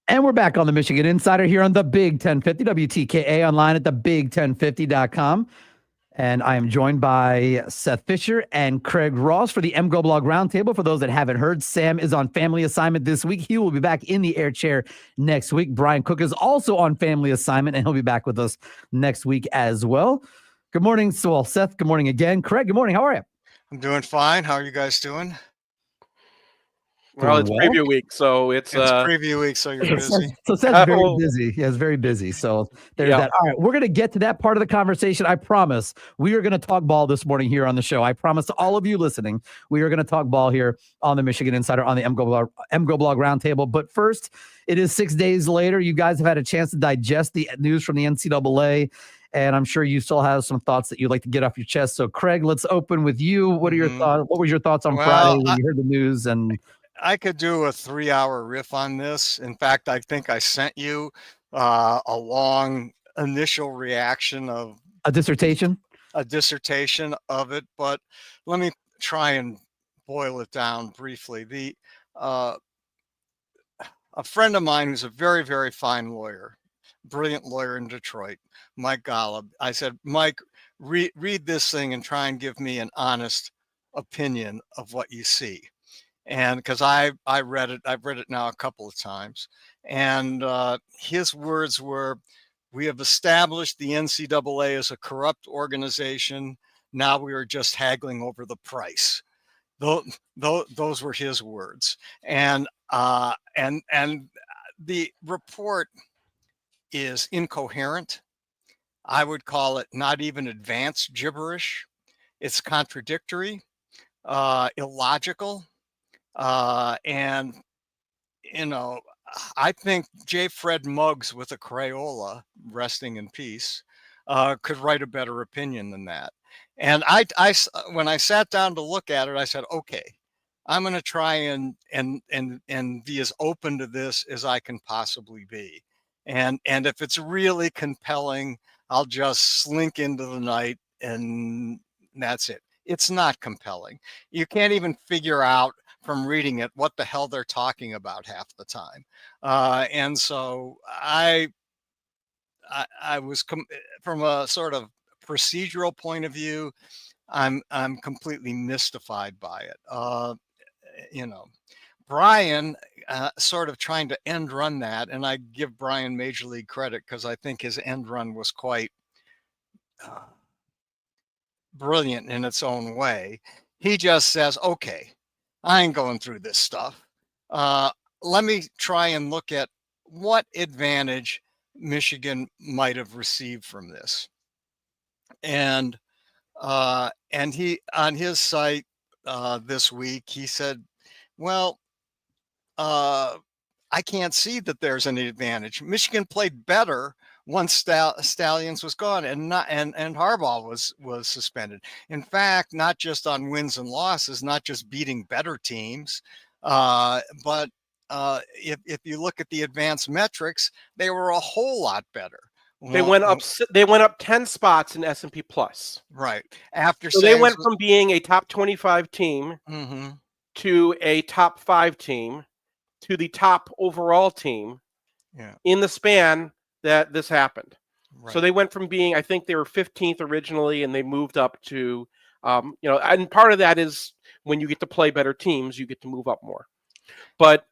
And we're back on the Michigan Insider here on the Big 1050, WTKA, online at thebig1050.com. And I am joined by Seth Fisher and Craig Ross for the MGoBlog Roundtable. For those that haven't heard, Sam is on family assignment this week. He will be back in the air chair next week. Brian Cook is also on family assignment, and he'll be back with us next week as well. Good morning. So, Seth, good morning again. Craig, good morning. How are you? I'm doing fine. How are you guys doing? Well, it's preview week, so it's preview week, so you're busy. So Seth's very busy. Yeah, it's very busy. So there's that. All right, we're going to get to that part of the conversation. I promise we are going to talk ball this morning here on the show. I promise to all of you listening, we are going to talk ball here on the Michigan Insider on the MGoBlog Roundtable. But first, it is 6 days later. You guys have had a chance to digest the news from the NCAA. And I'm sure you still have some thoughts that you'd like to get off your chest. So, Craig, let's open with you. What are your thoughts? What were your thoughts on Friday when you heard the news? And I could do a 3-hour riff on this. In fact, I think I sent you a long initial reaction of a dissertation of it. But let me try and boil it down briefly. A friend of mine who's a very, very fine lawyer, brilliant lawyer in Detroit, Mike Golub. I said, Mike, read this thing and try and give me an honest opinion of what you see. And because I read it, I've read it now a couple of times. And his words were, we have established the NCAA as a corrupt organization. Now we are just haggling over the price. Those were his words. And the report is incoherent. I would call it not even advanced gibberish. It's contradictory, illogical. And, you know, I think J. Fred Muggs with a Crayola, resting in peace, could write a better opinion than that. And when I sat down to look at it, I said, okay, I'm going to try and be as open to this as I can possibly be. And if it's really compelling, I'll just slink into the night and that's it. It's not compelling. You can't even figure out from reading it what the hell they're talking about half the time. And so I was from a sort of procedural point of view, I'm completely mystified by it. You know, Brian sort of trying to end run that, and I give Brian major league credit because I think his end run was quite brilliant in its own way. He just says, okay, I ain't going through this stuff. Let me try and look at what advantage Michigan might have received from this. And he, on his site this week, he said, well, I can't see that there's any advantage. Michigan played better once Stalions was gone, and Harbaugh was suspended. In fact, not just on wins and losses, not just beating better teams, but if you look at the advanced metrics, they were a whole lot better. They went up 10 spots in S&P Plus. Right. So they went from being a top 25 team to a top 5 team to the top overall team in the span that this happened. Right. So they went from being, I think they were 15th originally, and they moved up to, and part of that is when you get to play better teams, you get to move up more. But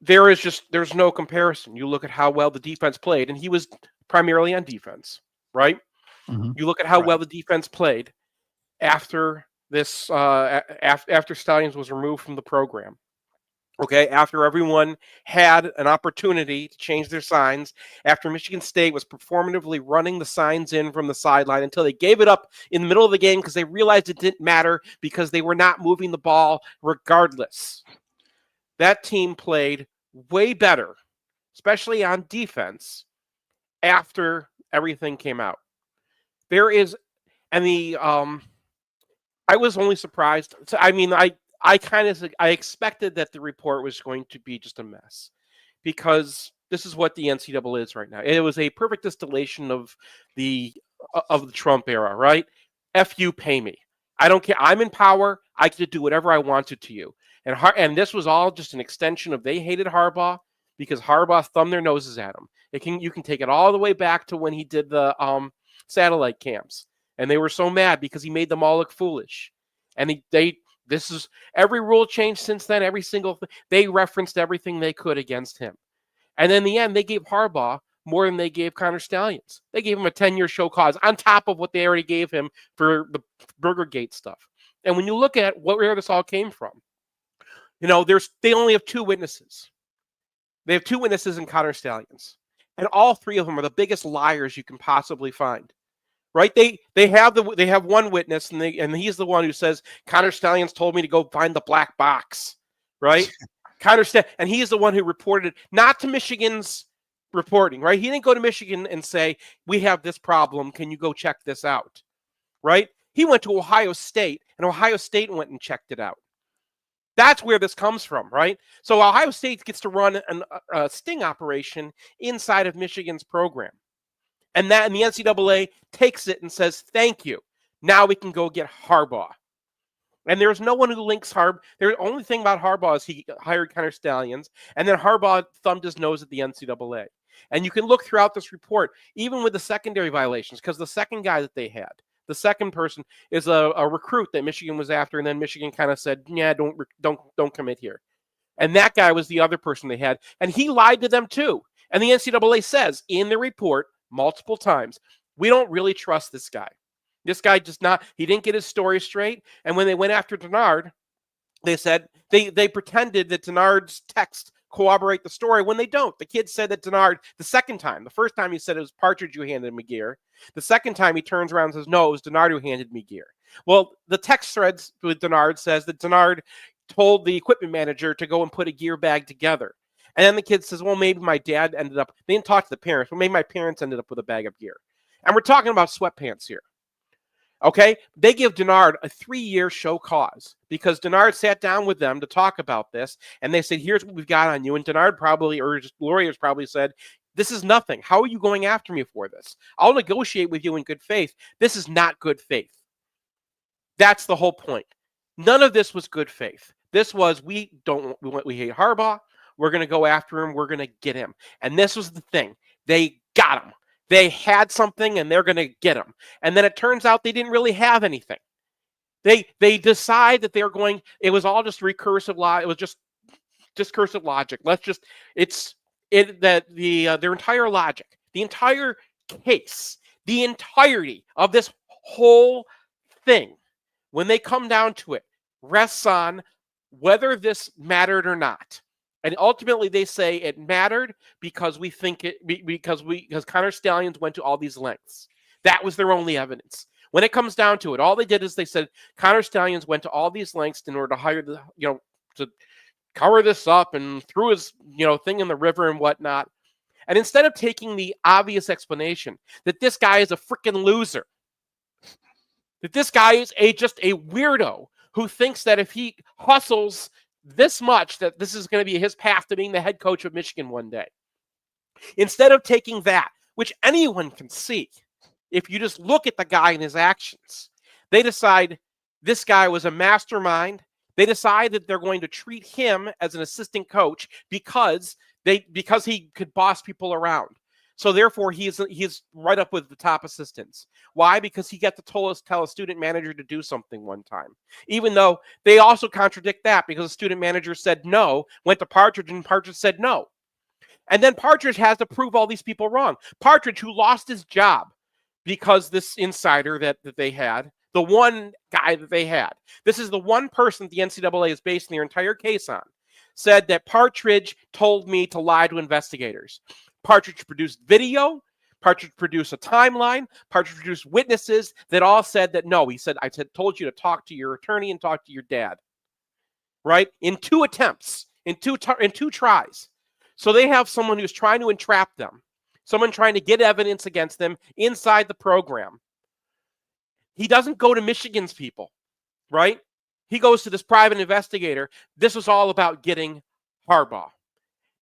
there's no comparison. You look at how well the defense played, and he was primarily on defense, right? Mm-hmm. You look at how well the defense played after this, after Stalions was removed from the program. Okay, after everyone had an opportunity to change their signs, after Michigan State was performatively running the signs in from the sideline until they gave it up in the middle of the game because they realized it didn't matter because they were not moving the ball regardless. That team played way better, especially on defense, after everything came out. I was only surprised. I expected that the report was going to be just a mess because this is what the NCAA is right now. It was a perfect distillation of the Trump era, right? F you, pay me. I don't care. I'm in power. I get to do whatever I wanted to you. And this was all just an extension of they hated Harbaugh. because Harbaugh thumbed their noses at him. You can take it all the way back to when he did the satellite camps, and they were so mad because he made them all look foolish. And this is every rule change since then. Every single thing, they referenced everything they could against him. And in the end, they gave Harbaugh more than they gave Connor Stalions. They gave him a 10-year show cause on top of what they already gave him for the Burgergate stuff. And when you look at where this all came from, they only have 2 witnesses. They have 2 witnesses in Connor Stalions, and all 3 of them are the biggest liars you can possibly find. Right? They have one witness, and he's the one who says Connor Stalions told me to go find the black box. Right? And he's the one who reported it, not to Michigan's reporting. Right? He didn't go to Michigan and say, we have this problem. Can you go check this out? Right? He went to Ohio State, and Ohio State went and checked it out. That's where this comes from, right? So Ohio State gets to run a sting operation inside of Michigan's program. And the NCAA takes it and says, thank you. Now we can go get Harbaugh. And there's no one who links Harbaugh. The only thing about Harbaugh is he hired Connor Stalions, and then Harbaugh thumbed his nose at the NCAA. And you can look throughout this report, even with the secondary violations, because the second guy that they had, the second person is a recruit that Michigan was after, and then Michigan kind of said, yeah, don't commit here. And that guy was the other person they had, and he lied to them too. And the NCAA says in the report multiple times, we don't really trust this guy. This guy he didn't get his story straight. And when they went after Denard, they said they pretended that Denard's text corroborate the story when they don't. The kid said that Denard, the first time he said it was Partridge who handed me gear. The second time he turns around and says, no, it was Denard who handed me gear. Well, the text threads with Denard says that Denard told the equipment manager to go and put a gear bag together. And then the kid says, well, maybe my dad they didn't talk to the parents, but maybe my parents ended up with a bag of gear. And we're talking about sweatpants here. Okay? They give Denard a 3-year show cause because Denard sat down with them to talk about this, and they said, here's what we've got on you. And Denard lawyers probably said, this is nothing. How are you going after me for this? I'll negotiate with you in good faith. This is not good faith. That's the whole point. None of this was good faith. This was, we hate Harbaugh. We're going to go after him. We're going to get him. And this was the thing. They got him. They had something, and they're going to get him. And then it turns out they didn't really have anything. They decide that they're going. It was all just recursive logic. It was just discursive logic. Their entire logic, the entire case, the entirety of this whole thing, when they come down to it, rests on whether this mattered or not. And ultimately, they say it mattered because because Connor Stalions went to all these lengths. That was their only evidence. When it comes down to it, all they did is they said Connor Stalions went to all these lengths in order to hire to cover this up and threw his thing in the river and whatnot. And instead of taking the obvious explanation that this guy is a freaking loser, that this guy is just a weirdo who thinks that if he hustles this much, that this is going to be his path to being the head coach of Michigan one day. Instead of taking that, which anyone can see, if you just look at the guy and his actions, they decide this guy was a mastermind. They decide that they're going to treat him as an assistant coach because he could boss people around. So therefore, he's right up with the top assistants. Why? Because he got to tell a student manager to do something one time. Even though they also contradict that because the student manager said no, went to Partridge, and Partridge said no. And then Partridge has to prove all these people wrong. Partridge, who lost his job because this insider that they had, the one guy that they had, this is the one person the NCAA is basing their entire case on, said that Partridge told me to lie to investigators. Partridge produced video. Partridge produced a timeline. Partridge produced witnesses that all said that no. He said, told you to talk to your attorney and talk to your dad. Right? In 2 attempts, in two tries. So they have someone who's trying to entrap them, someone trying to get evidence against them inside the program. He doesn't go to Michigan's people, right? He goes to this private investigator. This was all about getting Harbaugh.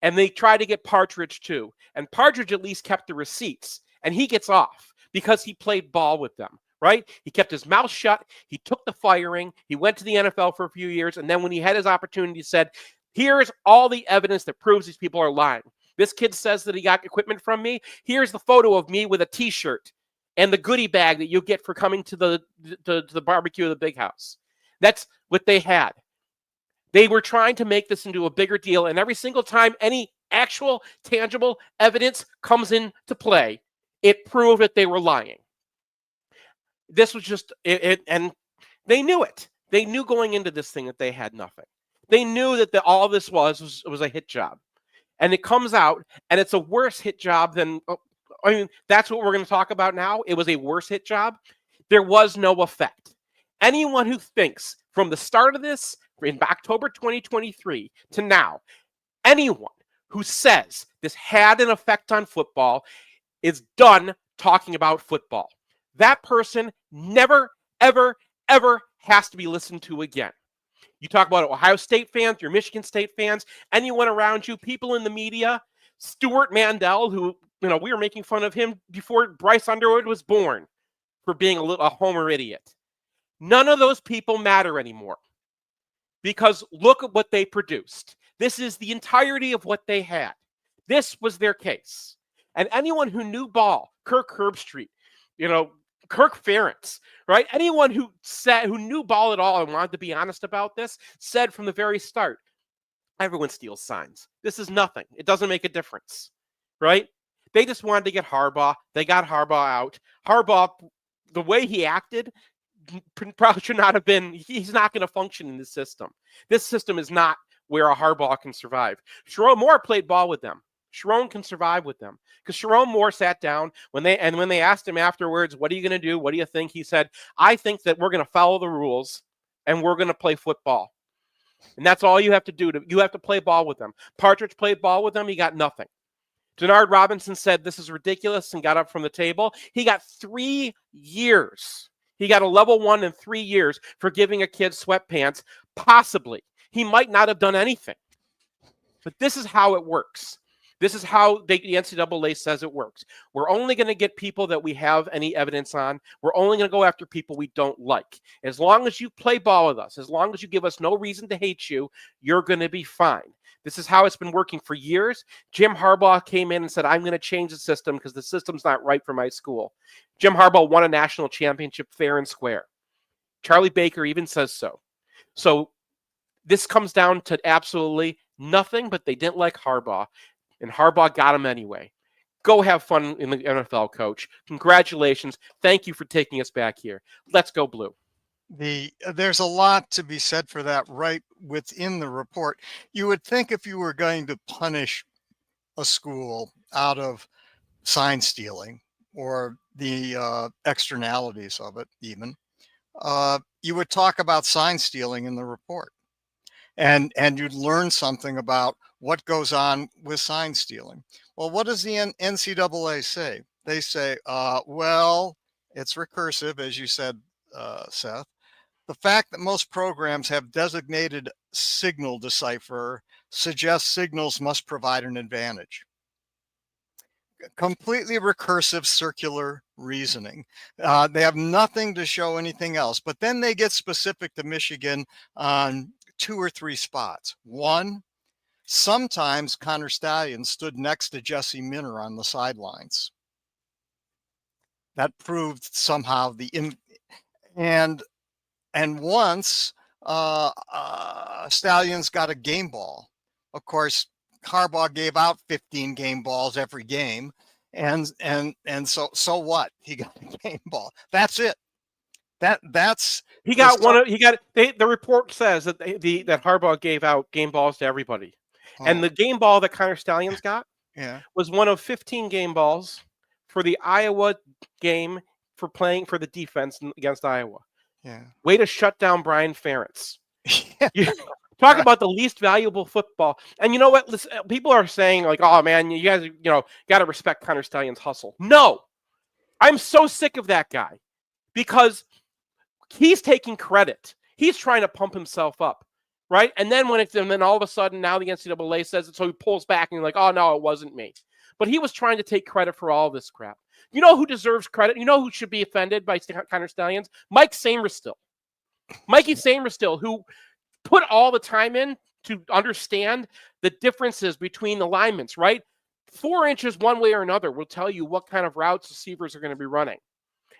And they try to get Partridge too. And Partridge at least kept the receipts. And he gets off because he played ball with them, right? He kept his mouth shut. He took the firing. He went to the NFL for a few years. And then when he had his opportunity, he said, Here's all the evidence that proves these people are lying. This kid says that he got equipment from me. Here's the photo of me with a T-shirt and the goodie bag that you get for coming to the barbecue of the big house. That's what they had. They were trying to make this into a bigger deal, and every single time any actual tangible evidence comes into play, it proved that they were lying. This was just it, and they knew it. They knew going into this thing that they had nothing. They knew that all this was a hit job. And it comes out, and it's a worse hit job than, I mean, that's what we're going to talk about now. It was a worse hit job. There was no effect. Anyone who thinks from the start of this, in October 2023 to now, anyone who says this had an effect on football is done talking about football. That person never, ever, ever has to be listened to again. You talk about Ohio State fans, your Michigan State fans, anyone around you, people in the media, Stuart Mandel, who, we were making fun of him before Bryce Underwood was born for being a homer idiot. None of those people matter anymore because look at what they produced. This is the entirety of what they had. This was their case. And anyone who knew ball, Kirk Herbstreit, Kirk Ferentz, right? Anyone who knew ball at all and wanted to be honest about this said from the very start, everyone steals signs. This is nothing. It doesn't make a difference, right? They just wanted to get Harbaugh. They got Harbaugh out. Harbaugh, the way he acted, probably should not have been. He's not going to function in this system. This system is not where a Harbaugh can survive. Sherrone Moore played ball with them. Sherrone can survive with them because Sherrone Moore sat down when they asked him afterwards, what are you going to do? What do you think? He said, I think that we're going to follow the rules and we're going to play football. And that's all you have to do. You have to play ball with them. Partridge played ball with them. He got nothing. Denard Robinson said, this is ridiculous and got up from the table. He got 3 years. He got a level 1 in 3 years for giving a kid sweatpants. Possibly. He might not have done anything. But this is how it works. This is how the NCAA says it works. We're only going to get people that we have any evidence on. We're only going to go after people we don't like. As long as you play ball with us, as long as you give us no reason to hate you, you're going to be fine. This is how it's been working for years. Jim Harbaugh came in and said, I'm going to change the system because the system's not right for my school. Jim Harbaugh won a national championship fair and square. Charlie Baker even says so. So this comes down to absolutely nothing, but they didn't like Harbaugh. And Harbaugh got him anyway. Go have fun in the NFL, Coach. Congratulations. Thank you for taking us back here. Let's go Blue. There's a lot to be said for that right within the report. You would think if you were going to punish a school out of sign stealing or the externalities of it even, you would talk about sign stealing in the report. And you'd learn something about what goes on with sign stealing. Well, what does the NCAA say? They say, well, it's recursive, as you said, Seth. The fact that most programs have designated signal decipherer suggests signals must provide an advantage. Completely recursive circular reasoning. They have nothing to show anything else, but then they get specific to Michigan on 2 or 3 spots. One, sometimes Connor Stallion stood next to Jesse Minner on the sidelines. That proved somehow and once Stallions got a game ball. Of course, Harbaugh gave out 15 game balls every game, and so what? He got a game ball. That's it. That's he got one. The report says that that Harbaugh gave out game balls to everybody, and the game ball that Connor Stallions got was one of 15 game balls for the Iowa game for playing for the defense against Iowa. Yeah, way to shut down Brian Ferentz. Talk about the least valuable football. And you know what? Listen, people are saying like, "Oh man, you guys, got to respect Connor Stallion's hustle." No, I'm so sick of that guy because he's taking credit. He's trying to pump himself up, right? And then then all of a sudden now the NCAA says it, so he pulls back and you're like, "Oh no, it wasn't me." But he was trying to take credit for all this crap. You know who deserves credit? You know who should be offended by Connor Stallions? Mike Sainristil. Mikey Sainristil, who put all the time in to understand the differences between the linemen, right? 4 inches one way or another will tell you what kind of routes receivers are going to be running.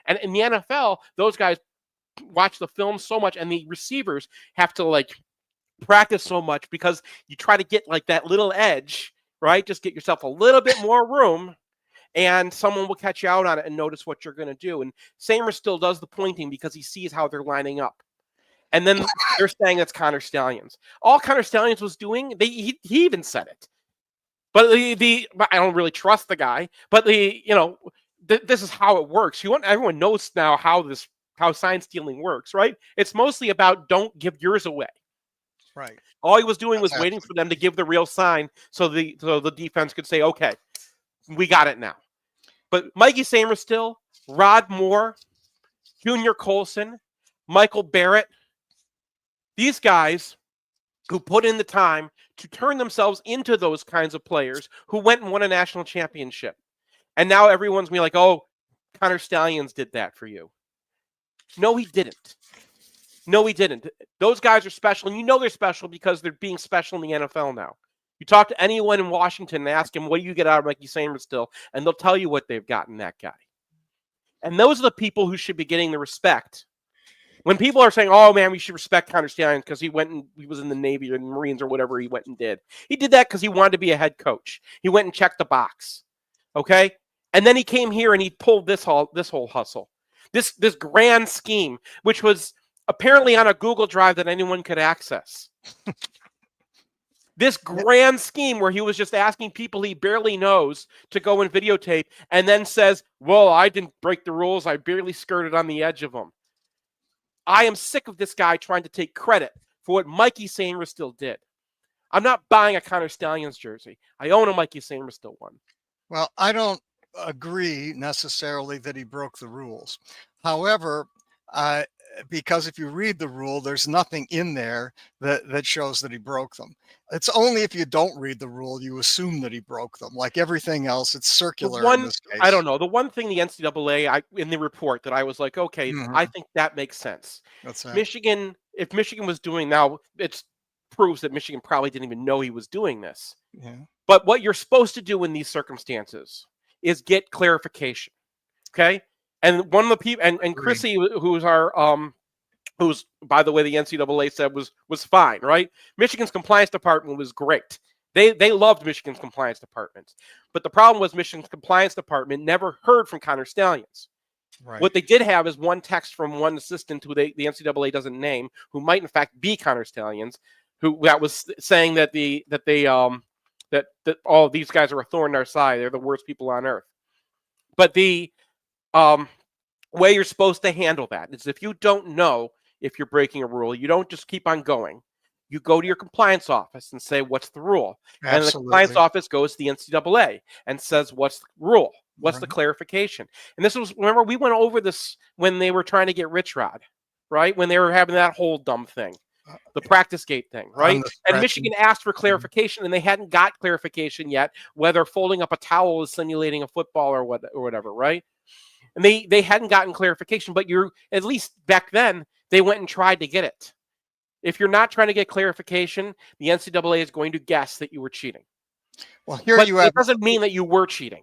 And in the NFL, those guys watch the film so much, and the receivers have to like practice so much because you try to get like that little edge, right? Just get yourself a little bit more room, and someone will catch you out on it and notice what you're going to do. And Samer still does the pointing because he sees how they're lining up. And then they're saying it's Connor Stallions. All Connor Stallions was doing, he even said it. But I don't really trust the guy. But this is how it works. Everyone knows now how sign stealing works, right? It's mostly about don't give yours away. Right. All he was doing was waiting for them to give the real sign so the defense could say, okay, we got it now. But Mikey Samerstill, Rod Moore, Junior Colson, Michael Barrett, these guys who put in the time to turn themselves into those kinds of players who went and won a national championship. And now everyone's going to be like, oh, Connor Stallions did that for you. No, he didn't. No, he didn't. Those guys are special, and you know they're special because they're being special in the NFL now. You talk to anyone in Washington and ask them, what do you get out of Mikey Samerstill? And they'll tell you what they've gotten that guy. And those are the people who should be getting the respect. When people are saying, oh, man, we should respect Connor Stallions because he was in the Navy or the Marines or whatever he went and did. He did that because he wanted to be a head coach. He went and checked the box. Okay? And then he came here and he pulled this whole hustle. This grand scheme, which was apparently on a Google Drive that anyone could access. This grand scheme where he was just asking people he barely knows to go and videotape and then says, well, I didn't break the rules. I barely skirted on the edge of them. I am sick of this guy trying to take credit for what Mikey Samerstill did. I'm not buying a Connor Stallions jersey. I own a Mikey Samerstill one. Well, I don't agree necessarily that he broke the rules. However, because if you read the rule, there's nothing in there that shows that he broke them. It's only if you don't read the rule, you assume that he broke them. Like everything else, it's circular in this case. I don't know. The one thing the NCAA, in the report that I was like, okay, I think that makes sense. That's right. Michigan, if Michigan was doing now, it proves that Michigan probably didn't even know he was doing this. Yeah. But what you're supposed to do in these circumstances is get clarification. Okay? And one of the people, and Chrissy, who's our who's, by the way, the NCAA said was fine, right? Michigan's compliance department was great. They loved Michigan's compliance department. But the problem was Michigan's compliance department never heard from Connor Stallions. Right. What they did have is one text from one assistant who the NCAA doesn't name, who might in fact be Connor Stallions, that was saying that that all these guys are a thorn in our side. They're the worst people on earth. But the way you're supposed to handle that is if you don't know if you're breaking a rule, you don't just keep on going. You go to your compliance office and say, what's the rule? Absolutely. And the compliance office goes to the NCAA and says, what's the rule? What's the clarification? And this was, remember, we went over this when they were trying to get Rich Rod, right? When they were having that whole dumb thing, the practice gate thing, right? And Michigan asked for clarification, and they hadn't got clarification yet, whether folding up a towel is simulating a football or whatever, right? And they hadn't gotten clarification, but at least back then, they went and tried to get it. If you're not trying to get clarification, the NCAA is going to guess that you were cheating. Well, it doesn't mean that you were cheating.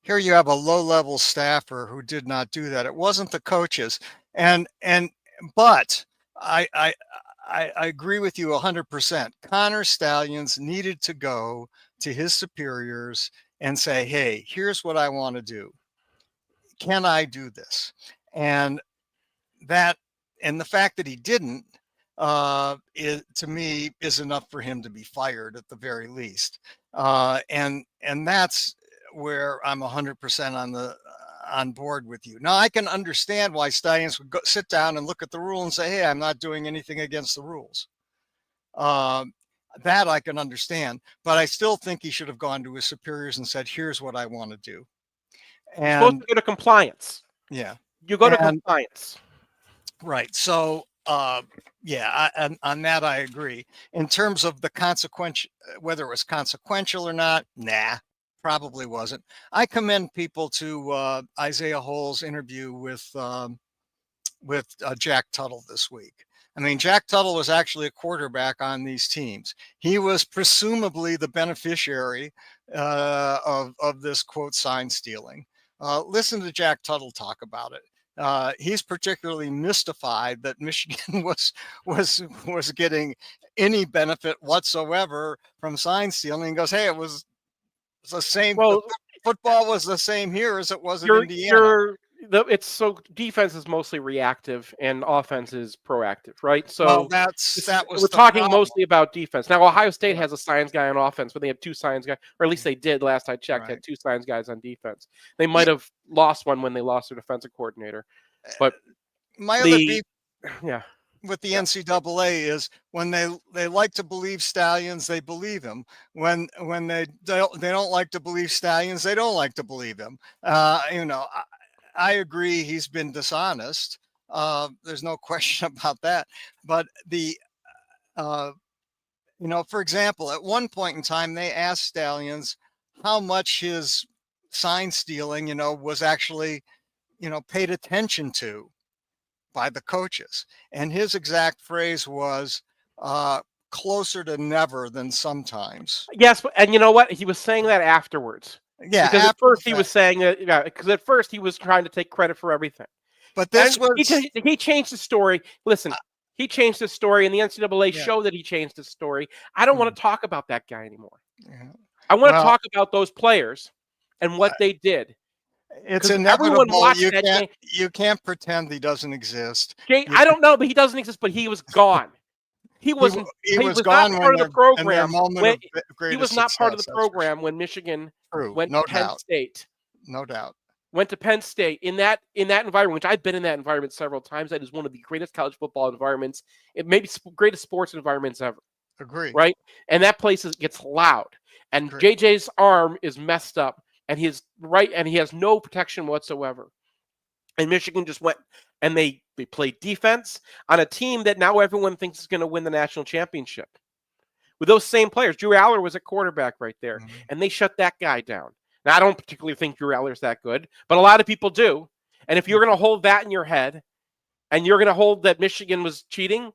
Here you have a low-level staffer who did not do that. It wasn't the coaches, but I agree with you 100%. Connor Stallions needed to go to his superiors and say, "Hey, here's what I want to do. Can I do this?" And the fact that he didn't, to me, is enough for him to be fired at the very least. And that's where I'm 100% on board with you. Now, I can understand why Stallions would sit down and look at the rule and say, "Hey, I'm not doing anything against the rules." That I can understand, but I still think he should have gone to his superiors and said, "Here's what I want to do." And you're supposed to go to compliance. Yeah, you go to compliance. Right. So, on that I agree. In terms of the consequence, whether it was consequential or not, nah, probably wasn't. I commend people to Isaiah Hole's interview with Jack Tuttle this week. I mean, Jack Tuttle was actually a quarterback on these teams. He was presumably the beneficiary of this, quote, sign stealing. Listen to Jack Tuttle talk about it. He's particularly mystified that Michigan was getting any benefit whatsoever from sign stealing. He goes, hey, it was the same. Well, football was the same here as it was in Indiana. It's so defense is mostly reactive and offense is proactive, right? So we're talking mostly about defense. Now Ohio State has a science guy on offense, but they have 2 science guys, or at least they did last I checked. Had 2 science guys on defense. They might have lost one when they lost their defensive coordinator. But my other beef, with the NCAA is when they like to believe Stallions, they believe him. When they don't like to believe Stallions, they don't like to believe him. I agree he's been dishonest. There's no question about that. But for example, at one point in time, they asked Stallions how much his sign stealing, was actually, paid attention to by the coaches. And his exact phrase was closer to never than sometimes. Yes. And you know what? He was saying that afterwards. Yeah, because at first he was saying that. Yeah, because at first he was trying to take credit for everything. But this he changed the story. Listen, he changed the story, and the NCAA showed that he changed the story. I don't want to talk about that guy anymore. Yeah. I want to talk about those players and what they did. It's inevitable. You can't pretend he doesn't exist. I don't know, but he doesn't exist. But he was gone. He was gone not part of the program. He was not part of the program when Michigan went to Penn State. No doubt. Went to Penn State in that environment, which I've been in that environment several times. That is one of the greatest college football environments. It may be greatest sports environments ever. Agree. Right? And that place gets loud. And JJ's arm is messed up, and he has no protection whatsoever. And Michigan just went and they played defense on a team that now everyone thinks is going to win the national championship. With those same players, Drew Aller was a quarterback right there, and they shut that guy down. Now, I don't particularly think Drew Aller's that good, but a lot of people do. And if you're going to hold that in your head, and you're going to hold that Michigan was cheating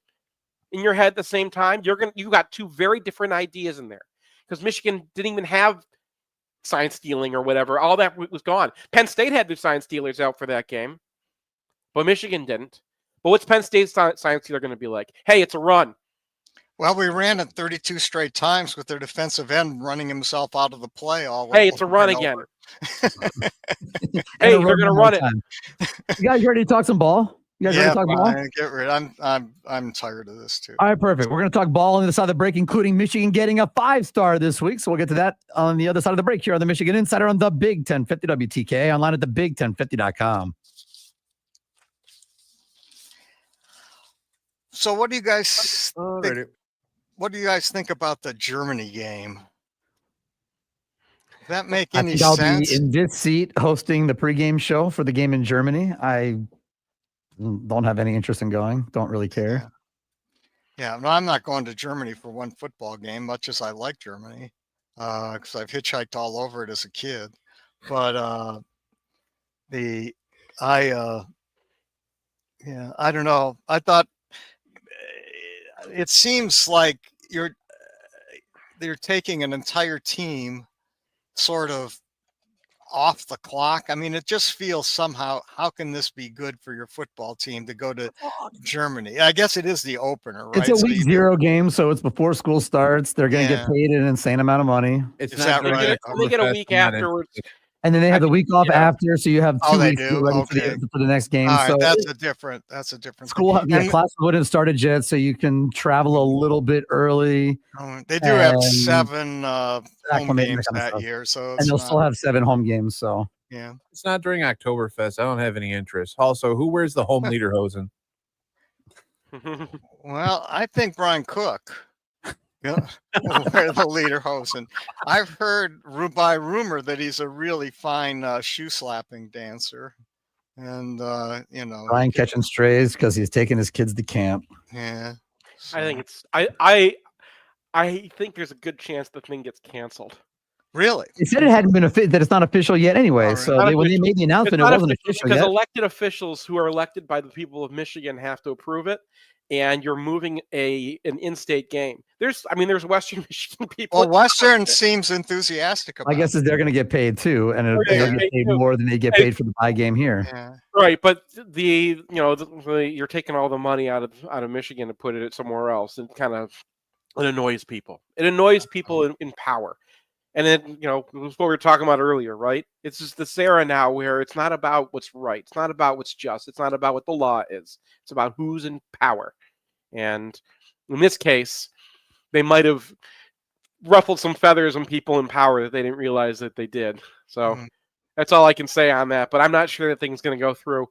in your head at the same time, you got 2 very different ideas in there. Because Michigan didn't even have sign stealing or whatever. All that was gone. Penn State had their sign stealers out for that game, but Michigan didn't. But what's Penn State's sign stealer going to be like? Hey, it's a run. Well, we ran it 32 straight times with their defensive end running himself out of the play. Hey, it's a run again. Hey, they're going to run it. You guys ready to talk some ball? You guys ready to talk ball? Get rid. I'm tired of this too. All right, perfect. We're going to talk ball on the side of the break, including Michigan getting a 5-star this week. So we'll get to that on the other side of the break here on the Michigan Insider on the Big 1050 WTK, online at thebig1050.com. So what do you guys think? What do you guys think about the Germany game? Does that make any sense? I'll be in this seat hosting the pregame show for the game in Germany. I don't have any interest in going. Don't really care. Yeah, no, I'm not going to Germany for one football game, much as I like Germany, because I've hitchhiked all over it as a kid. But I don't know. I thought it seems like they're taking an entire team sort of off the clock. I mean, it just feels somehow, how can this be good for your football team to go to Germany? I guess it is the opener, right? It's a week 0 game, so it's before school starts. They're going to get paid an insane amount of money. Is that right? They get a week afterwards. And then they have the week off after, so you have 2 weeks for the next game. All right, so that's a different school. Class wouldn't have started yet, so you can travel a little bit early. They do have 7 home games that year, so and they'll still have 7 home games. So yeah, it's not during Oktoberfest. I don't have any interest. Also, who wears the home lederhosen? Well, I think Brian Cook. Yeah, wear the lederhosen. I've heard by rumor that he's a really fine shoe slapping dancer, and Brian catching strays because he's taking his kids to camp. Yeah, so. I think it's I think there's a good chance the thing gets canceled. Really? They said it hadn't been that it's not official yet anyway. Right. So when they made the announcement, it wasn't official because yet. Elected officials who are elected by the people of Michigan have to approve it. and you're moving an in-state game. There's Western Michigan people. Well, Western seems enthusiastic about it. I guess they're going to get paid too, and they'll get paid more than they get paid for the buy game here. Yeah. Right, but you're taking all the money out of Michigan to put it somewhere else, and it annoys people. It annoys people in power. And then, it was what we were talking about earlier, right? It's just this era now where it's not about what's right. It's not about what's just. It's not about what the law is. It's about who's in power. And in this case, they might have ruffled some feathers on people in power that they didn't realize that they did. So that's all I can say on that. But I'm not sure that thing's going to go through.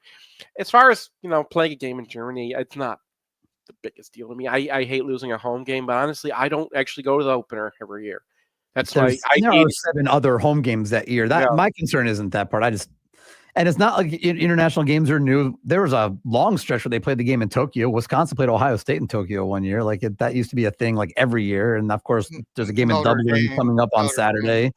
As far as, playing a game in Germany, it's not the biggest deal to me. I hate losing a home game, but honestly, I don't actually go to the opener every year. That's why there are 7 other home games that year. My concern isn't that part. And it's not like international games are new. There was a long stretch where they played the game in Tokyo. Wisconsin played Ohio State in Tokyo one year. That used to be a thing like every year. And of course, there's a game in Dublin coming up on Saturday.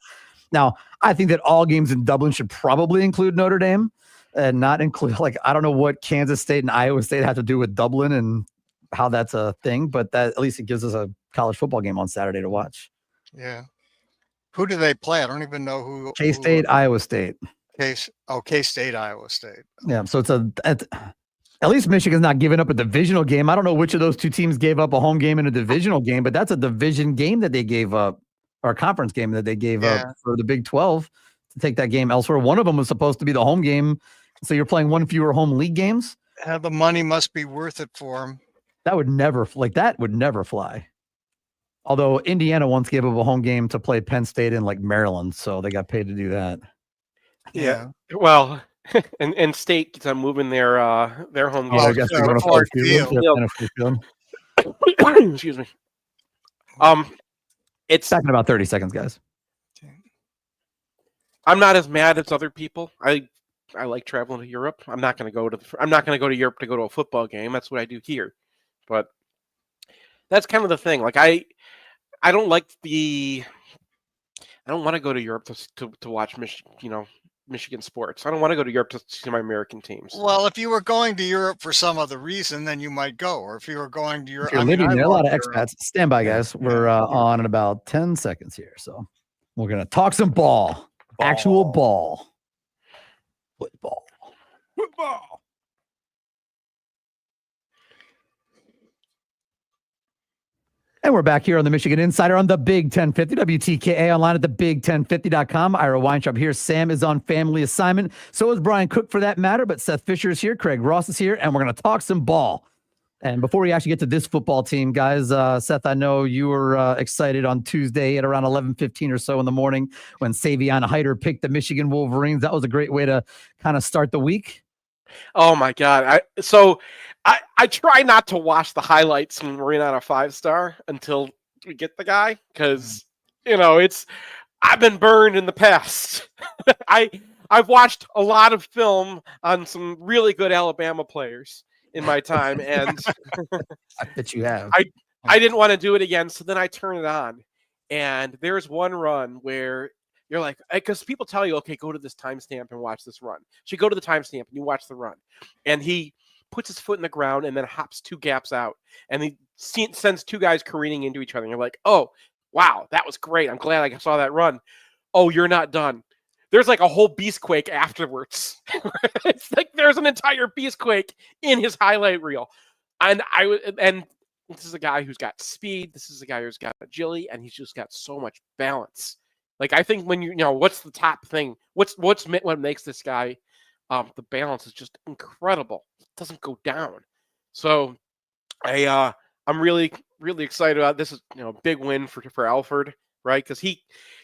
Now, I think that all games in Dublin should probably include Notre Dame and not include, I don't know what Kansas State and Iowa State have to do with Dublin and how that's a thing, but that at least it gives us a college football game on Saturday to watch. Yeah. Who do they play? I don't even know who. K-State, Iowa State. K-State, Iowa State. Yeah, so at least Michigan's not giving up a divisional game. I don't know which of those two teams gave up a home game and a divisional game, but that's a division game that they gave up, or a conference game that they gave up for the Big 12 to take that game elsewhere. One of them was supposed to be the home game, so you're playing one fewer home league games. The money must be worth it for them. That would never fly. Although Indiana once gave up a home game to play Penn State in Maryland, so they got paid to do that. Yeah. Well, and State keeps on moving their home game. I guess they're going to Ford Field. Excuse me. It's back in about 30 seconds, guys. I'm not as mad as other people. I like traveling to Europe. I'm not going to go to Europe to go to a football game. That's what I do here. But that's kind of the thing. I don't want to go to Europe to watch Michigan sports. I don't want to go to Europe to see my American teams. Well, if you were going to Europe for some other reason, then you might go. Or if you were going to Europe, there are a lot of expats. Stand by, guys. We're on in about 10 seconds here, so we're gonna talk some ball. Actual ball. Football. And we're back here on the Michigan Insider on the Big 1050, WTKA online at thebig1050.com. Ira Weintraub here. Sam is on family assignment. So is Brian Cook for that matter, but Seth Fisher is here. Craig Ross is here, and we're going to talk some ball. And before we actually get to this football team, guys, Seth, I know you were excited on Tuesday at around 11:15 or so in the morning when Savion Hyder picked the Michigan Wolverines. That was a great way to kind of start the week. Oh my God. I try not to watch the highlights when we're in on a 5-star until we get the guy. Cause I've been burned in the past. I've watched a lot of film on some really good Alabama players in my time. And I bet you have. I didn't want to do it again. So then I turn it on and there's one run where you're like, because people tell you, okay, go to this timestamp and watch this run. So you go to the timestamp and you watch the run. And he puts his foot in the ground and then hops 2 gaps out. And he sends 2 guys careening into each other. And you're like, oh, wow, that was great. I'm glad I saw that run. Oh, you're not done. There's a whole beastquake afterwards. It's there's an entire beastquake in his highlight reel. And this is a guy who's got speed. This is a guy who's got agility. And he's just got so much balance. I think when what's the top thing? What makes this guy, the balance is just incredible. It doesn't go down. So I'm really, really excited about this. Is a big win for Alford, right? Because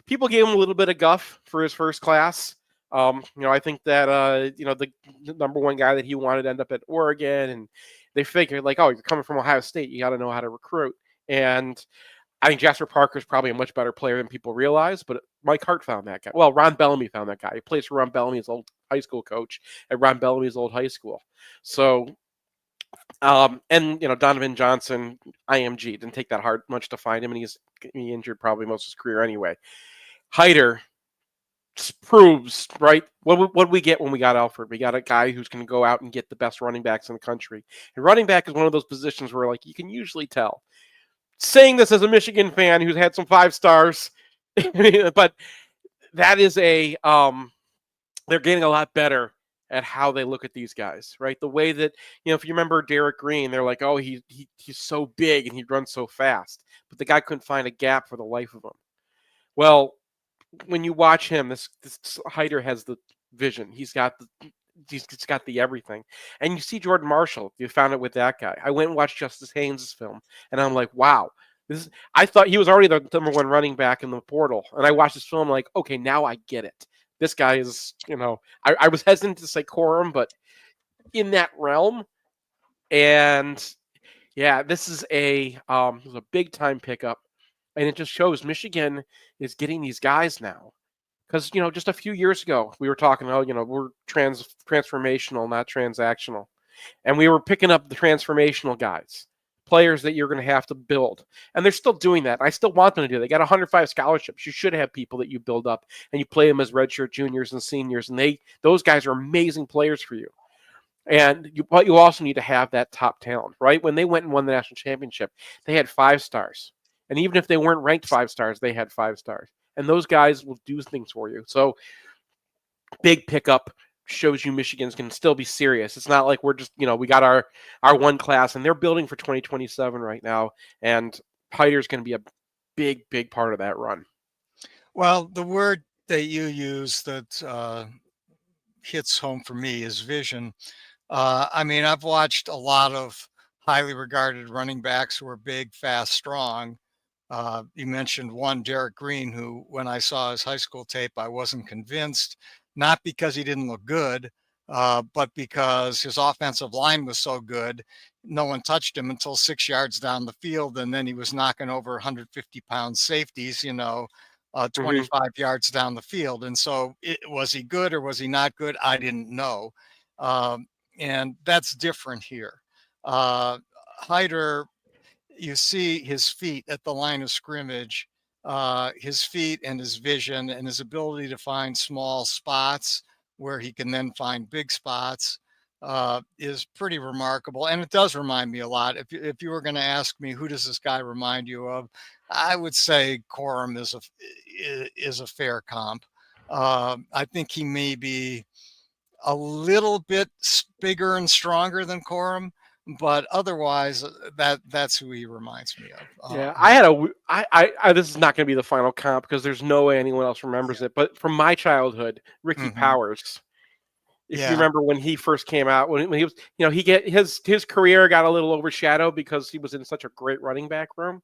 people gave him a little bit of guff for his first class. I think that the number one guy that he wanted to end up at Oregon, and they figured oh, you're coming from Ohio State, you got to know how to recruit. And I think Jasper Parker is probably a much better player than people realize, but Mike Hart found that guy. Well, Ron Bellamy found that guy. He plays for Ron Bellamy's old high school coach at Ron Bellamy's old high school. So, Donovan Johnson, IMG, didn't take that much to find him, and he's injured probably most of his career anyway. Hyder, proves, right? What did we get when we got Alfred? We got a guy who's going to go out and get the best running backs in the country. And running back is one of those positions where, like, you can usually tell. Saying this as a Michigan fan who's had some 5 stars, but that is they're getting a lot better at how they look at these guys, right? The way that, if you remember Derek Green, they're like, oh, he's so big and he runs so fast, but the guy couldn't find a gap for the life of him. Well, when you watch him, this Hyder has the vision. He's got the everything. And you see Jordan Marshall. You found it with that guy. I went and watched Justice Haynes' film, and I'm like, wow. I thought he was already the number 1 running back in the portal. And I watched this film like, okay, now I get it. This guy is, I was hesitant to say Corum, but in that realm. And yeah, this is a big time pickup. And it just shows Michigan is getting these guys now. Because, just a few years ago, we were talking about, we're transformational, not transactional. And we were picking up the transformational guys, players that you're going to have to build. And they're still doing that. I still want them to do that. They got 105 scholarships. You should have people that you build up and you play them as redshirt juniors and seniors. And those guys are amazing players for you. But you also need to have that top talent, right? When they went and won the national championship, they had 5 stars. And even if they weren't ranked 5 stars, they had 5 stars. And those guys will do things for you. So big pickup shows you Michigan's can still be serious. It's not like we're just, we got our one class, and they're building for 2027 right now. And Hyder's going to be a big, big part of that run. Well, the word that you use that hits home for me is vision. I've watched a lot of highly regarded running backs who are big, fast, strong. You mentioned one, Derek Green, who, when I saw his high school tape, I wasn't convinced, not because he didn't look good, but because his offensive line was so good. No one touched him until 6 yards down the field, and then he was knocking over 150-pound safeties, 25 yards down the field. And so was he good or was he not good? I didn't know. And that's different here. Hyder, you see his feet at the line of scrimmage, his feet and his vision and his ability to find small spots where he can then find big spots is pretty remarkable. And it does remind me a lot. If you were going to ask me, who does this guy remind you of? I would say Corum is a fair comp. I think he may be a little bit bigger and stronger than Corum, but otherwise, that's who he reminds me of. Yeah, I had I this is not going to be the final comp because there's no way anyone else remembers it. But from my childhood, Ricky Powers. If you remember when he first came out, when he was, his career got a little overshadowed because he was in such a great running back room.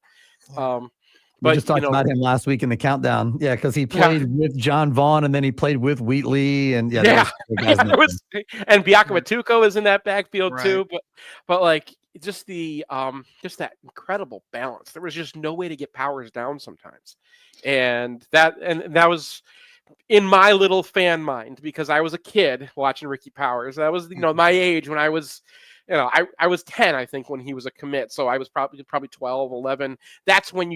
We just talked about him last week in the countdown. Yeah, because he played with John Vaughn and then he played with Wheatley and and Biaka Matuko is in that backfield too. But like just that incredible balance. There was just no way to get Powers down sometimes, and that was in my little fan mind because I was a kid watching Ricky Powers. That was my age when I was. I was 10, I think, when he was a commit. So I was probably 12, 11. That's when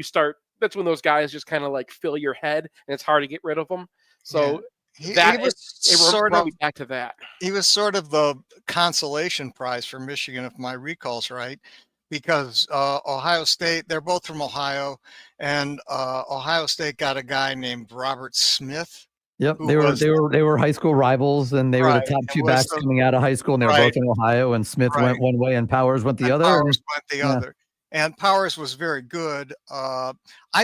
those guys just kind of like fill your head and it's hard to get rid of them. So it brought me back to that. He was sort of the consolation prize for Michigan, if my recall's right, because Ohio State, they're both from Ohio, and Ohio State got a guy named Robert Smith. Yep, they were high school rivals, and they were the top 2 backs coming out of high school, and they were both in Ohio. And Smith went one way, and Powers went the other. Powers went the other, and Powers was very good. I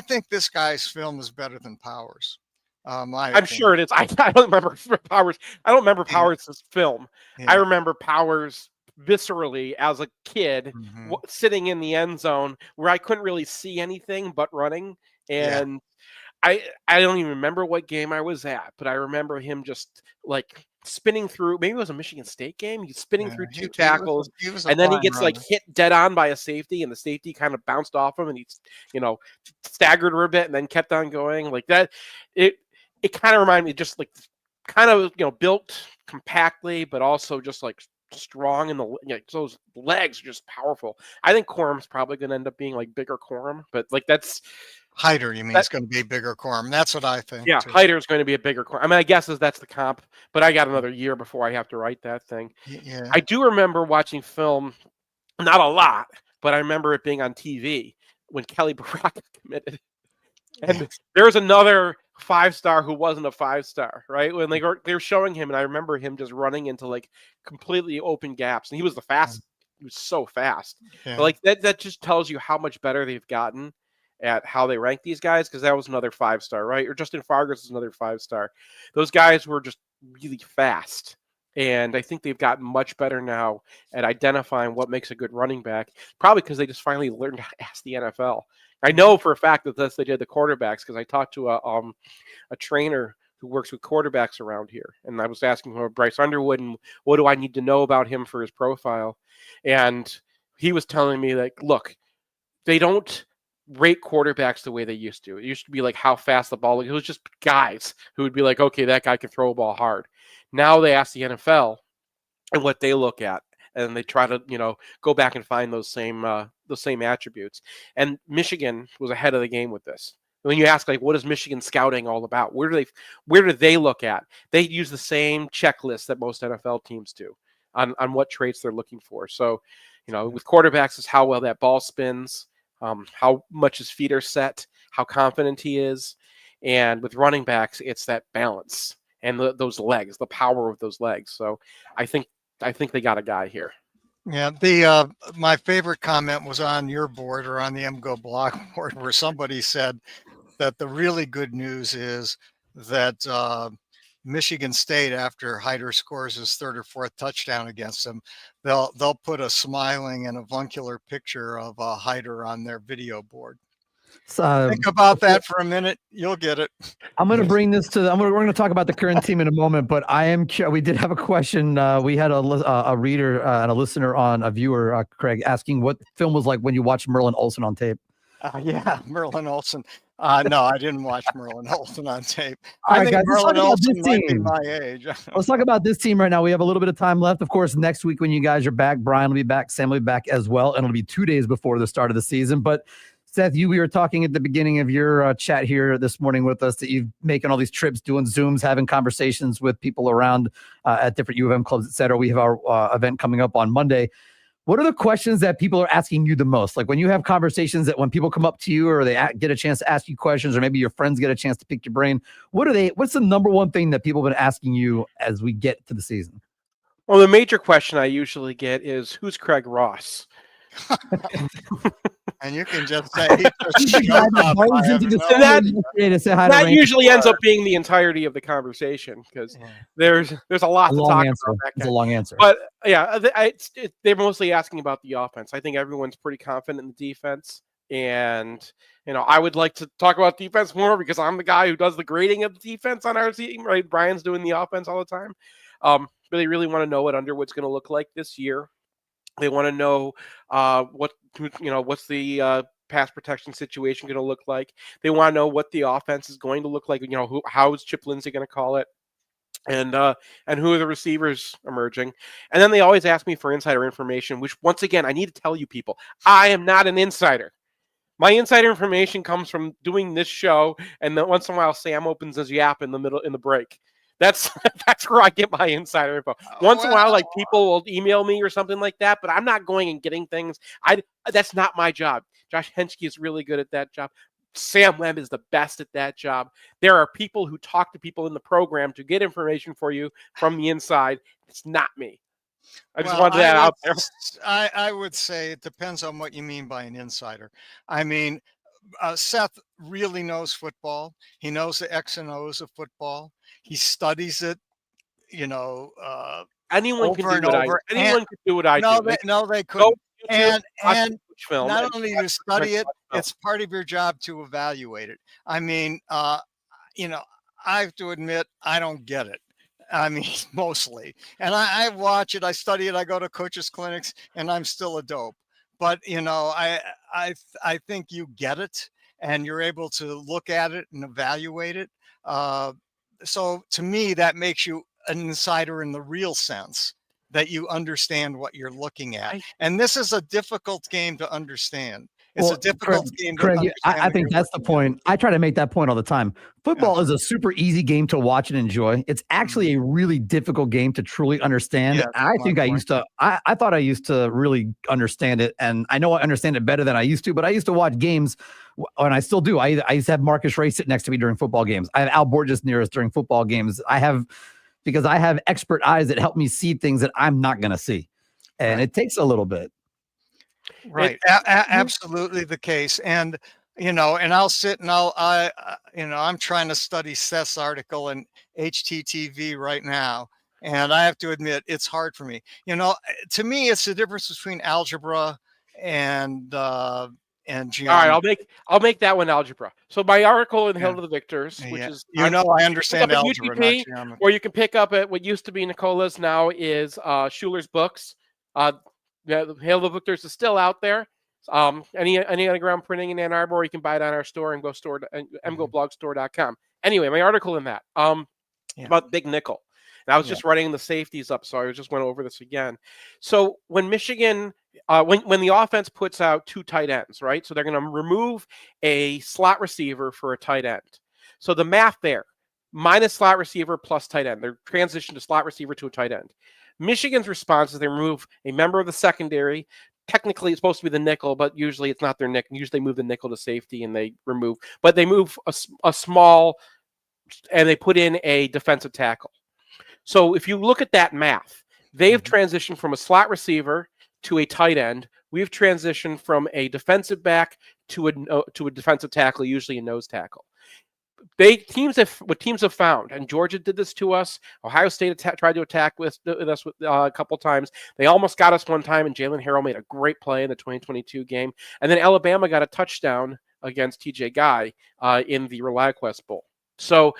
think this guy's film is better than Powers. I'm sure it is. I don't remember Powers. I don't remember Powers' film. Yeah. I remember Powers viscerally as a kid, sitting in the end zone where I couldn't really see anything but running and. I don't even remember what game I was at, but I remember him just like spinning through. Maybe it was a Michigan State game. He's spinning through 2 tackles, and then he gets like hit dead on by a safety, and the safety kind of bounced off him, and he's staggered a bit, and then kept on going like that. It kind of reminded me just like kind of built compactly, but also just like strong in those legs are just powerful. I think Corum's probably going to end up being like bigger Corum, but like that's. Hyder, you mean, it's going to be a bigger quorum. That's what I think. Yeah, Hyder is going to be a bigger quorum. I mean, I guess that's the comp, but I got another year before I have to write that thing. Yeah. I do remember watching film, not a lot, but I remember it being on TV when Kelly Baraka committed. And there's another 5-star who wasn't a 5-star, right? When they were showing him, and I remember him just running into like completely open gaps, and he was the fastest. He was so fast. Yeah. But like that just tells you how much better they've gotten at how they rank these guys, because that was another 5-star, right? Or Justin Fargas is another 5-star. Those guys were just really fast. And I think they've gotten much better now at identifying what makes a good running back, probably because they just finally learned to ask the NFL. I know for a fact that they did the quarterbacks, because I talked to a trainer who works with quarterbacks around here. And I was asking him about Bryce Underwood and what do I need to know about him for his profile. And he was telling me, like, look, they don't rate quarterbacks the way they used to. It used to be like how fast the ball. It was just guys who would be like, okay, that guy can throw a ball hard. Now they ask the NFL and what they look at, and they try to go back and find those same attributes. And Michigan was ahead of the game with this. When you ask, like, what is Michigan scouting all about? Where do they look at? They use the same checklist that most NFL teams do on what traits they're looking for. So, with quarterbacks, is how well that ball spins, how much his feet are set, how confident he is. And with running backs, it's that balance and those legs, the power of those legs. So I think they got a guy here. Yeah, my favorite comment was on your board, or on the MGoBlog board, where somebody said that the really good news is that Michigan State, after Hyder scores his 3rd or 4th touchdown against them, they'll put a smiling and avuncular picture of Hyder on their video board. Think about that for a minute. You'll get it. I'm going to bring this to we're going to talk about the current team in a moment, but we did have a question. We had a reader and a listener a viewer, Craig, asking what film was like when you watched Merlin Olsen on tape. Yeah, Merlin Olsen. No, I didn't watch Merlin Olsen on tape. All I right, think guys, Merlin Olsen might be my age. Let's talk about this team right now. We have a little bit of time left. Of course, next week when you guys are back, Brian will be back, Sam will be back as well, and it'll be 2 days before the start of the season. But Seth, we were talking at the beginning of your chat here this morning with us that you've making all these trips, doing Zooms, having conversations with people around at different U of M clubs, et cetera. We have our event coming up on Monday. What are the questions that people are asking you the most? Like when you have conversations, that when people come up to you or they get a chance to ask you questions, or maybe your friends get a chance to pick your brain, what's the number one thing that people have been asking you as we get to the season? Well, the major question I usually get is, who's Craig Ross? And you can just say that usually ends up being the entirety of the conversation, because there's a lot to talk about. It's a long answer. But yeah, they're mostly asking about the offense. I think everyone's pretty confident in the defense. And, I would like to talk about defense more because I'm the guy who does the grading of the defense on our team, right? Brian's doing the offense all the time. But they really want to know what Underwood's going to look like this year. They want to know what's the pass protection situation going to look like. They want to know what the offense is going to look like. How is Chip Lindsey going to call it, and who are the receivers emerging. And then they always ask me for insider information, which, once again, I need to tell you people, I am not an insider. My insider information comes from doing this show, and then once in a while Sam opens his yap in the break. That's where I get my insider info. Once in a while, like, people will email me or something like that, but I'm not going and getting things. That's not my job. Josh Henschke is really good at that job. Sam Lemb is the best at that job. There are people who talk to people in the program to get information for you from the inside. It's not me. I just wanted that out there. I would say it depends on what you mean by an insider. I mean, Seth really knows football. He knows the X and O's of football. He studies it, anyone over can do and what over. Anyone can do what I do. No, they couldn't. And film. Not only do you study it, it's part of your job to evaluate it. I mean, I have to admit, I don't get it. I mean, mostly. And I watch it, I study it, I go to coaches' clinics, and I'm still a dope. But, I think you get it, and you're able to look at it and evaluate it. So to me, that makes you an insider in the real sense, that you understand what you're looking at. And this is a difficult game to understand. It's a difficult game to Craig, understand. I think that's the point. I try to make that point all the time. Football is a super easy game to watch and enjoy. It's actually a really difficult game to truly understand. I think I thought I used to really understand it, and I know I understand it better than I used to, but I used to watch games, and I still do. I used to have Marcus Ray sit next to me during football games. I have Al Borges near us during football games. Because I have expert eyes that help me see things that I'm not going to see. And it takes a little bit. Right. Absolutely the case. And, and I'll sit and I'm trying to study Seth's article in HTTV right now. And I have to admit, it's hard for me. To me, it's the difference between algebra and geometry. All right, I'll make that one algebra. So my article in Hail to the Victors, which is I understand algebra, not geometry. Or you can pick up at what used to be Nicola's, now is Schuler's books. Hail to the Victors is still out there. Any underground printing in Ann Arbor, or you can buy it on our store and MGoBlogStore.com. Anyway, my article in that about Big Nickel. And I was just writing the safeties up, so I just went over this again. So when Michigan, when the offense puts out two tight ends, right? So they're going to remove a slot receiver for a tight end. So the math there, minus slot receiver plus tight end. They're transition to slot receiver to a tight end. Michigan's response is they remove a member of the secondary. Technically, it's supposed to be the nickel, but usually it's not their nickel. Usually they move the nickel to safety and they move a small, and they put in a defensive tackle. So if you look at that math, they've transitioned from a slot receiver to a tight end. We've transitioned from a defensive back to a defensive tackle, usually a nose tackle. Teams have found, and Georgia did this to us. Ohio State tried to attack with us a couple times. They almost got us one time, and Jalen Harrell made a great play in the 2022 game. And then Alabama got a touchdown against TJ Guy in the ReliaQuest Bowl. So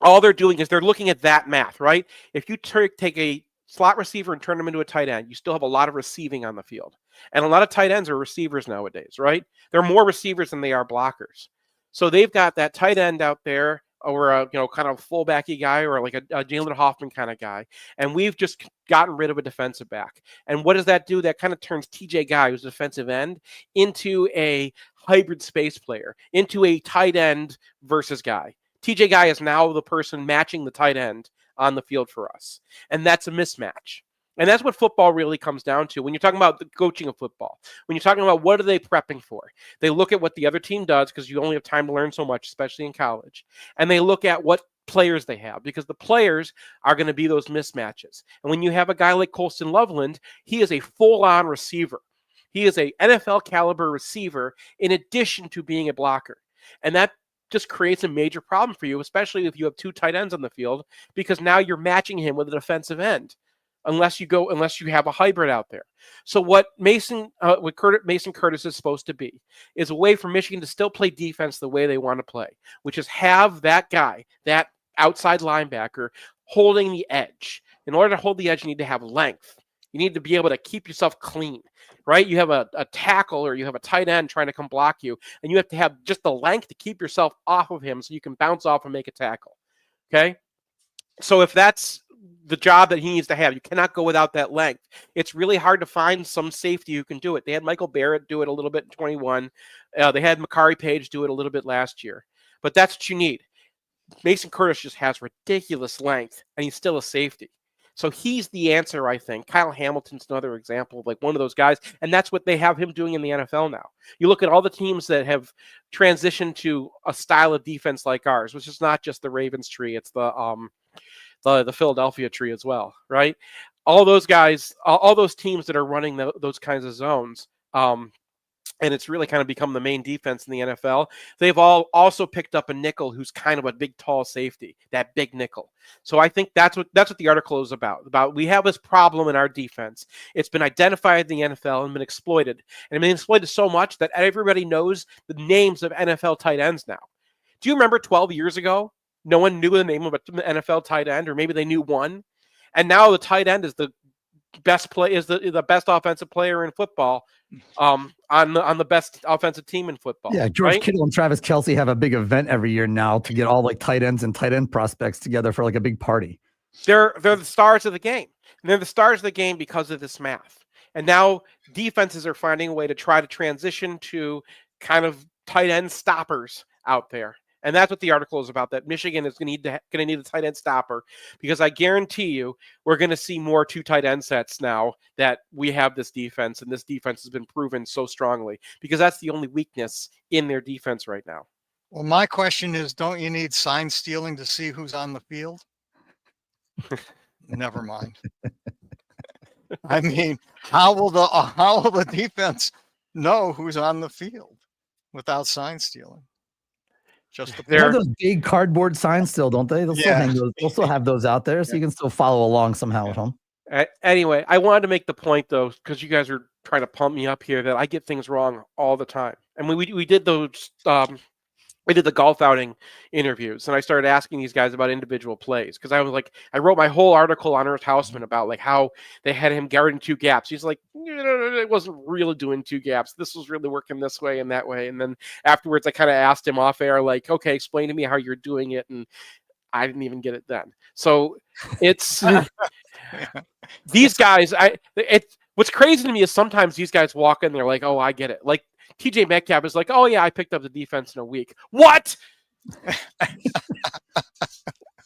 all they're doing is they're looking at that math, right? If you take a slot receiver and turn them into a tight end, you still have a lot of receiving on the field. And a lot of tight ends are receivers nowadays, right? They're more receivers than they are blockers. So they've got that tight end out there, or a kind of fullbacky guy, or like a Jalen Hoffman kind of guy. And we've just gotten rid of a defensive back. And what does that do? That kind of turns TJ Guy, who's a defensive end, into a hybrid space player, into a tight end versus guy. TJ Guy is now the person matching the tight end on the field for us. And that's a mismatch. And that's what football really comes down to. When you're talking about the coaching of football, when you're talking about what are they prepping for, they look at what the other team does, because you only have time to learn so much, especially in college. And they look at what players they have, because the players are going to be those mismatches. And when you have a guy like Colston Loveland, he is a full-on receiver. He is a NFL caliber receiver in addition to being a blocker. And that just creates a major problem for you, especially if you have two tight ends on the field, because now you're matching him with a defensive end. Unless you have a hybrid out there. So what Mason Curtis is supposed to be is a way for Michigan to still play defense the way they want to play, which is have that guy, that outside linebacker, holding the edge. In order to hold the edge, you need to have length. You need to be able to keep yourself clean, right? You have a tackle, or you have a tight end trying to come block you, and you have to have just the length to keep yourself off of him so you can bounce off and make a tackle, okay? So if that's the job that he needs to have, you cannot go without that length. It's really hard to find some safety who can do it. They had Michael Barrett do it a little bit in 21. They had Makari Page do it a little bit last year. But that's what you need. Mason Curtis just has ridiculous length, and he's still a safety. So he's the answer, I think. Kyle Hamilton's another example of like one of those guys, and that's what they have him doing in the NFL now. You look at all the teams that have transitioned to a style of defense like ours, which is not just the Ravens tree, it's the Philadelphia tree as well, right? All those guys, all those teams that are running those kinds of zones, and it's really kind of become the main defense in the NFL. They've all also picked up a nickel who's kind of a big, tall safety, that big nickel. So I think that's what the article is about. We have this problem in our defense. It's been identified in the NFL and been exploited. And been exploited so much that everybody knows the names of NFL tight ends now. Do you remember 12 years ago? No one knew the name of an NFL tight end, or maybe they knew one. And now the tight end is the best the best offensive player in football, on the best offensive team in football. Yeah, George Kittle and Travis Kelce have a big event every year now to get all like tight ends and tight end prospects together for like a big party. They're the stars of the game. And they're the stars of the game because of this math. And now defenses are finding a way to try to transition to kind of tight end stoppers out there. And that's what the article is about, that Michigan is going to need a tight end stopper, because I guarantee you we're going to see more 2 tight end sets now that we have this defense, and this defense has been proven so strongly, because that's the only weakness in their defense right now. Well, my question is, don't you need sign stealing to see who's on the field? Never mind. I mean, how will the defense know who's on the field without sign stealing? They have those big cardboard signs still, don't they? They'll still hang those. They'll still have those out there, so you can still follow along somehow at home. Anyway, I wanted to make the point, though, because you guys are trying to pump me up here, that I get things wrong all the time. And we did those. We did the golf outing interviews, and I started asking these guys about individual plays, because I was like, I wrote my whole article on Ernst Hausmann about like how they had him guarding 2 gaps. He's like, it wasn't really doing 2 gaps. This was really working this way and that way. And then afterwards, I kind of asked him off air, like, okay, explain to me how you're doing it. And I didn't even get it then. So it's these guys. What's crazy to me is sometimes these guys walk in, they're like, oh, I get it. Like, TJ Metcalf is like, oh, yeah, I picked up the defense in a week. What?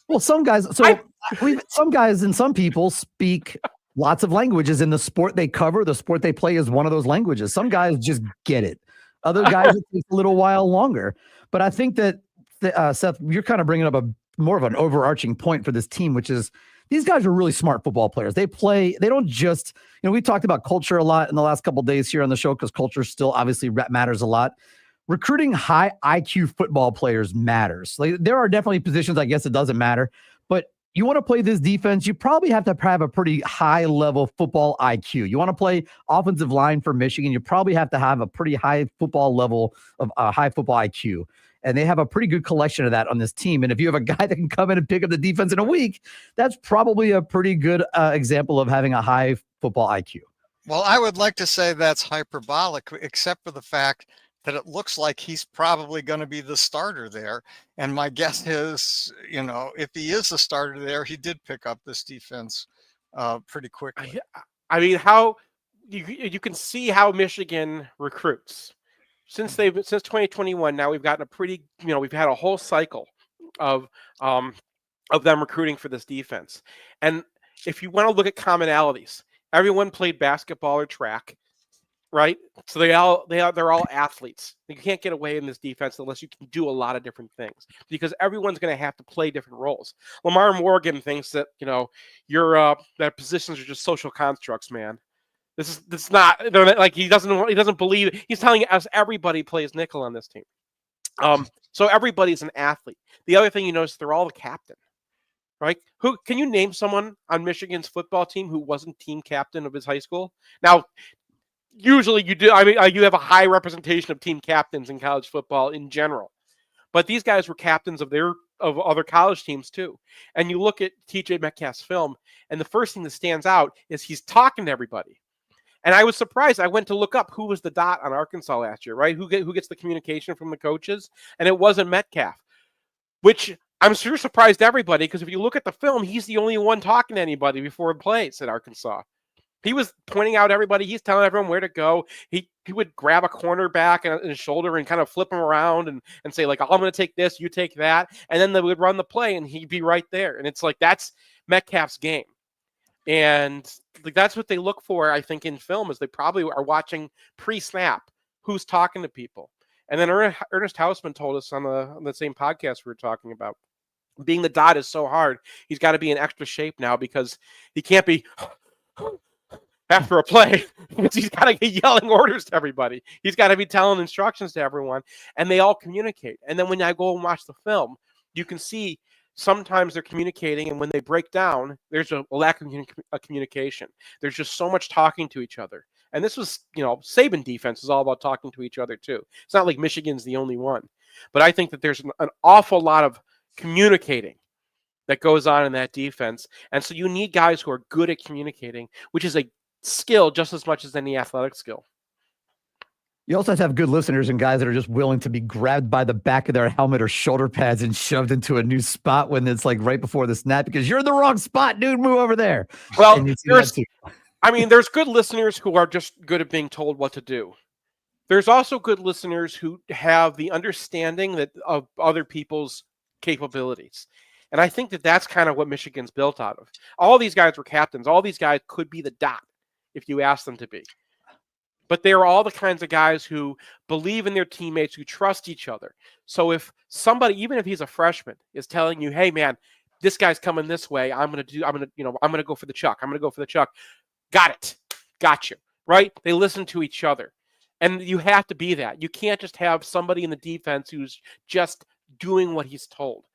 Well, some guys and some people speak lots of languages in the sport they cover. The sport they play is one of those languages. Some guys just get it. Other guys, it takes a little while longer. But I think that, Seth, you're kind of bringing up more of an overarching point for this team, which is these guys are really smart football players. They don't just, we talked about culture a lot in the last couple of days here on the show, because culture still obviously matters a lot. Recruiting high IQ football players matters. Like, there are definitely positions, I guess it doesn't matter, but you want to play this defense, you probably have to have a pretty high level football IQ. You want to play offensive line for Michigan, you probably have to have a pretty high football level of high football IQ. And they have a pretty good collection of that on this team. And if you have a guy that can come in and pick up the defense in a week, that's probably a pretty good example of having a high football IQ. Well, I would like to say that's hyperbolic, except for the fact that it looks like he's probably going to be the starter there. And my guess is, if he is the starter there, he did pick up this defense pretty quickly. I mean, how you can see how Michigan recruits. Since 2021, now we've gotten a pretty, we've had a whole cycle of them recruiting for this defense. And if you want to look at commonalities, everyone played basketball or track, right? So they're all athletes. You can't get away in this defense unless you can do a lot of different things, because everyone's going to have to play different roles. Lamar Morgan thinks that that positions are just social constructs, man. This is not like he doesn't believe. He's telling us everybody plays nickel on this team. So everybody's an athlete. The other thing you notice, they're all the captain, right? Who can you name someone on Michigan's football team who wasn't team captain of his high school? Now, usually you do. I mean, you have a high representation of team captains in college football in general, but these guys were captains of other college teams too. And you look at TJ Metcalf's film, and the first thing that stands out is he's talking to everybody. And I was surprised. I went to look up who was the dot on Arkansas last year, right? Who gets the communication from the coaches? And it wasn't Metcalf, which I'm sure surprised everybody, because if you look at the film, he's the only one talking to anybody before it plays at Arkansas. He was pointing out everybody. He's telling everyone where to go. He would grab a cornerback on his shoulder and kind of flip him around and say, like, oh, I'm going to take this, you take that. And then they would run the play and he'd be right there. And it's like, that's Metcalf's game. And like, that's what they look for, I think, in film, is they probably are watching pre-snap who's talking to people. And then Ernst Hausmann told us on the same podcast we were talking about, being the dot is so hard. He's got to be in extra shape now, because he can't be after a play, because he's got to get yelling orders to everybody. He's got to be telling instructions to everyone, and they all communicate. And then when I go and watch the film, you can see sometimes they're communicating, and when they break down, there's a lack of communication. There's just so much talking to each other. And this was, Saban defense is all about talking to each other too. It's not like Michigan's the only one. But I think that there's an awful lot of communicating that goes on in that defense. And so you need guys who are good at communicating, which is a skill just as much as any athletic skill. You also have to have good listeners and guys that are just willing to be grabbed by the back of their helmet or shoulder pads and shoved into a new spot when it's like right before the snap, because you're in the wrong spot, dude. Move over there. Well, I mean, there's good listeners who are just good at being told what to do. There's also good listeners who have the understanding of other people's capabilities. And I think that's kind of what Michigan's built out of. All these guys were captains. All these guys could be the dot if you ask them to be. But they are all the kinds of guys who believe in their teammates, who trust each other. So if somebody, even if he's a freshman, is telling you, "Hey man, this guy's coming this way. I'm gonna go for the chuck. I'm gonna go for the chuck." Got it. Got you. Right? They listen to each other. And you have to be that. You can't just have somebody in the defense who's just doing what he's told.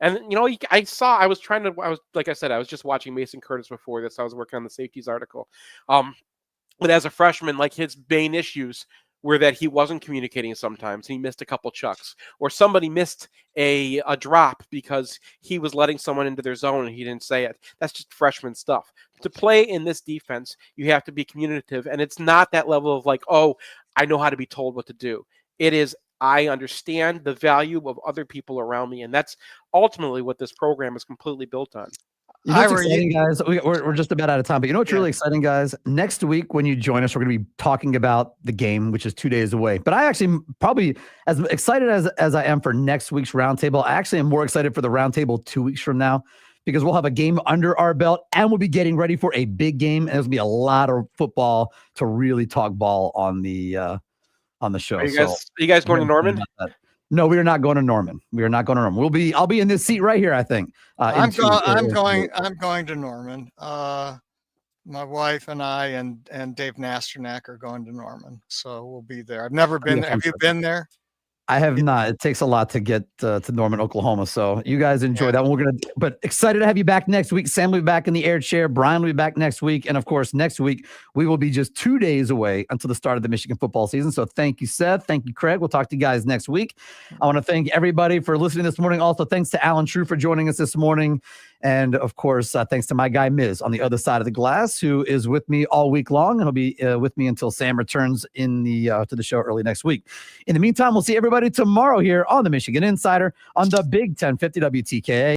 And, I was just watching Mason Curtis before this. I was working on the safeties article. But as a freshman, like, his main issues were that he wasn't communicating sometimes. He missed a couple chucks. Or somebody missed a drop because he was letting someone into their zone and he didn't say it. That's just freshman stuff. To play in this defense, you have to be communicative. And it's not that level of like, oh, I know how to be told what to do. It is, I understand the value of other people around me. And that's ultimately what this program is completely built on. You know what's exciting, guys? We're just about out of time, but you know what's really exciting, guys? Next week, when you join us, we're going to be talking about the game, which is 2 days away. But I actually probably, as excited as I am for next week's roundtable, I actually am more excited for the roundtable 2 weeks from now, because we'll have a game under our belt and we'll be getting ready for a big game. And there's going to be a lot of football to really talk ball on the show. Are you guys going to Norman? No, we are not going to Norman. We are not going to Norman. I'll be in this seat right here, I think. I'm going to Norman. My wife and I and Dave Nasternak are going to Norman, so we'll be there. I've never been there. Have you been there? I have not. It takes a lot to get to Norman, Oklahoma. So you guys enjoy that one. But excited to have you back next week. Sam will be back in the air chair. Brian will be back next week. And of course, next week, we will be just 2 days away until the start of the Michigan football season. So thank you, Seth. Thank you, Craig. We'll talk to you guys next week. I want to thank everybody for listening this morning. Also, thanks to Alan True for joining us this morning. And of course, thanks to my guy, Miz, on the other side of the glass, who is with me all week long. And he'll be with me until Sam returns to the show early next week. In the meantime, we'll see everybody tomorrow here on the Michigan Insider on the Big 1050 WTKA.